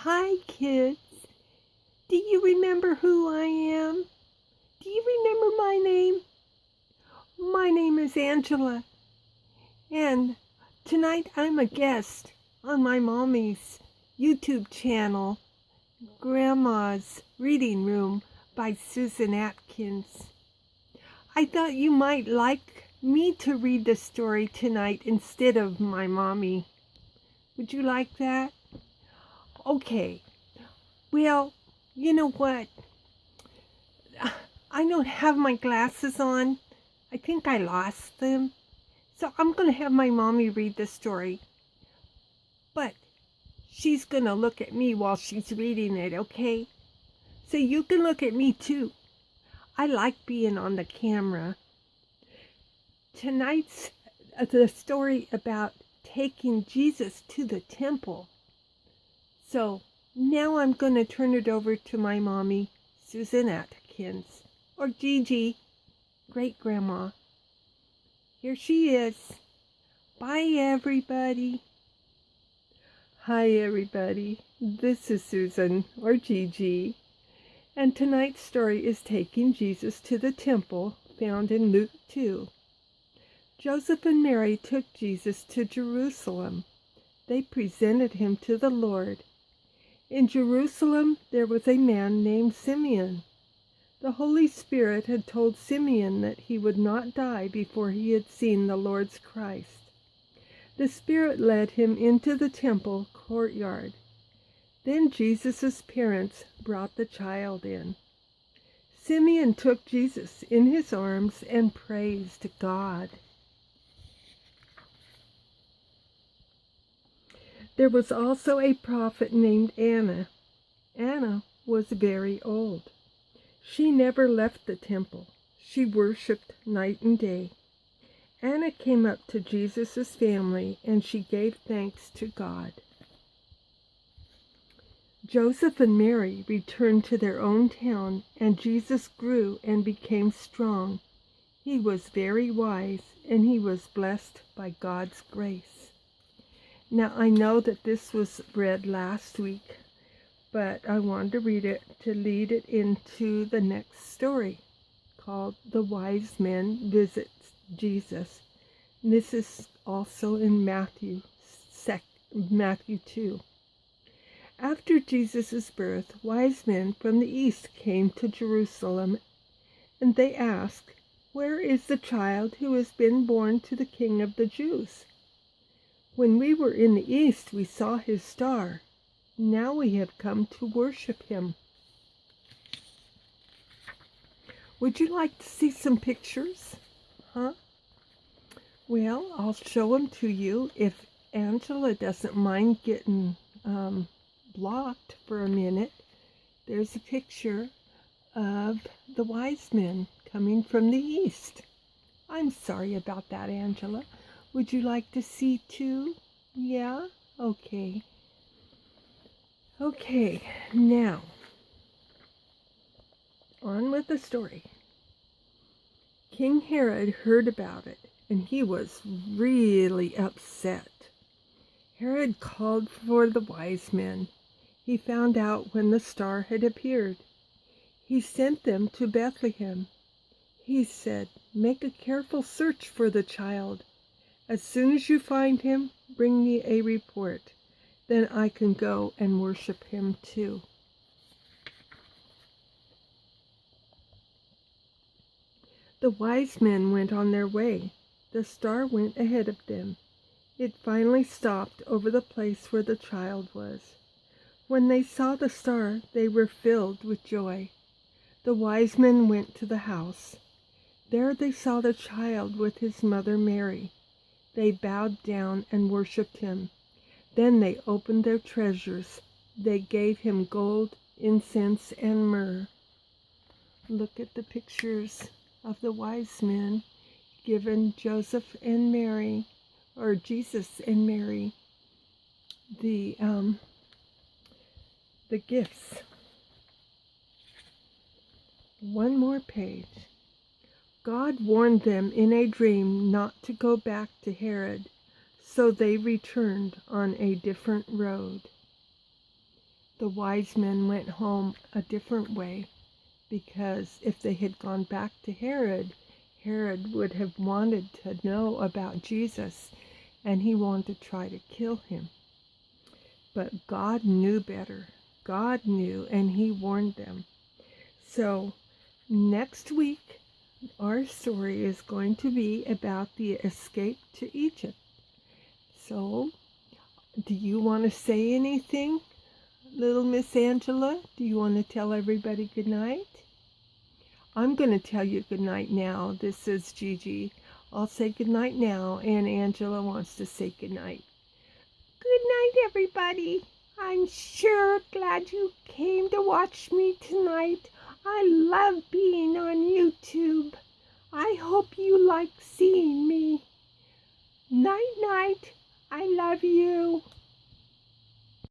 Hi, kids. Do you remember who I am? Do you remember my name? My name is Angela, and tonight I'm a guest on my mommy's YouTube channel, Grandma's Reading Room by Susan Atkins. I thought you might like me to read the story tonight instead of my mommy. Would you like that? Okay. Well, you know what? I don't have my glasses on. I think I lost them. So I'm going to have my mommy read the story. But she's going to look at me while she's reading it, okay? So you can look at me too. I like being on the camera. Tonight's the story about taking Jesus to the temple. So now I'm going to turn it over to my mommy, Susan Atkins, or Gigi, great-grandma. Here she is. Bye, everybody. Hi, everybody. This is Susan, or Gigi, and tonight's story is Taking Jesus to the Temple, found in Luke 2. Joseph and Mary took Jesus to Jerusalem. They presented him to the Lord. In Jerusalem there was a man named Simeon. The Holy Spirit had told Simeon that he would not die before he had seen the Lord's Christ. The Spirit led him into the temple courtyard. Then Jesus' parents brought the child in. Simeon took Jesus in his arms and praised God. There was also a prophet named Anna. Anna was very old. She never left the temple. She worshipped night and day. Anna came up to Jesus' family and she gave thanks to God. Joseph and Mary returned to their own town, and Jesus grew and became strong. He was very wise, and he was blessed by God's grace. Now, I know that this was read last week, but I wanted to read it to lead it into the next story called The Wise Men Visit Jesus. And this is also in Matthew 2. After Jesus' birth, wise men from the east came to Jerusalem, and they asked, "Where is the child who has been born to the King of the Jews? When we were in the east, we saw his star. Now we have come to worship him." Would you like to see some pictures? Huh? Well, I'll show them to you if Angela doesn't mind getting blocked for a minute. There's a picture of the wise men coming from the east. I'm sorry about that, Angela. Would you like to see too? Yeah? Okay. Okay, now, on with the story. King Herod heard about it, and he was really upset. Herod called for the wise men. He found out when the star had appeared. He sent them to Bethlehem. He said, "Make a careful search for the child. As soon as you find him, bring me a report. Then I can go and worship him too." The wise men went on their way. The star went ahead of them. It finally stopped over the place where the child was. When they saw the star, they were filled with joy. The wise men went to the house. There they saw the child with his mother Mary. They bowed down and worshipped him. Then they opened their treasures. They gave him gold, incense, and myrrh. Look at the pictures of the wise men given Joseph and Mary, or Jesus and Mary, the gifts. One more page. God warned them in a dream not to go back to Herod, so they returned on a different road. the wise men went home a different way, because if they had gone back to Herod, Herod would have wanted to know about Jesus, and he wanted to try to kill him. But God knew better. God knew, and he warned them. So next week, our story is going to be about the escape to Egypt. So, do you want to say anything, little Miss Angela? Do you want to tell everybody good night? I'm going to tell you good night now. This is Gigi. I'll say good night now, and Angela wants to say good night. Good night, everybody. I'm sure glad you came to watch me tonight. I love being on YouTube. I hope you like seeing me. Night, night. I love you.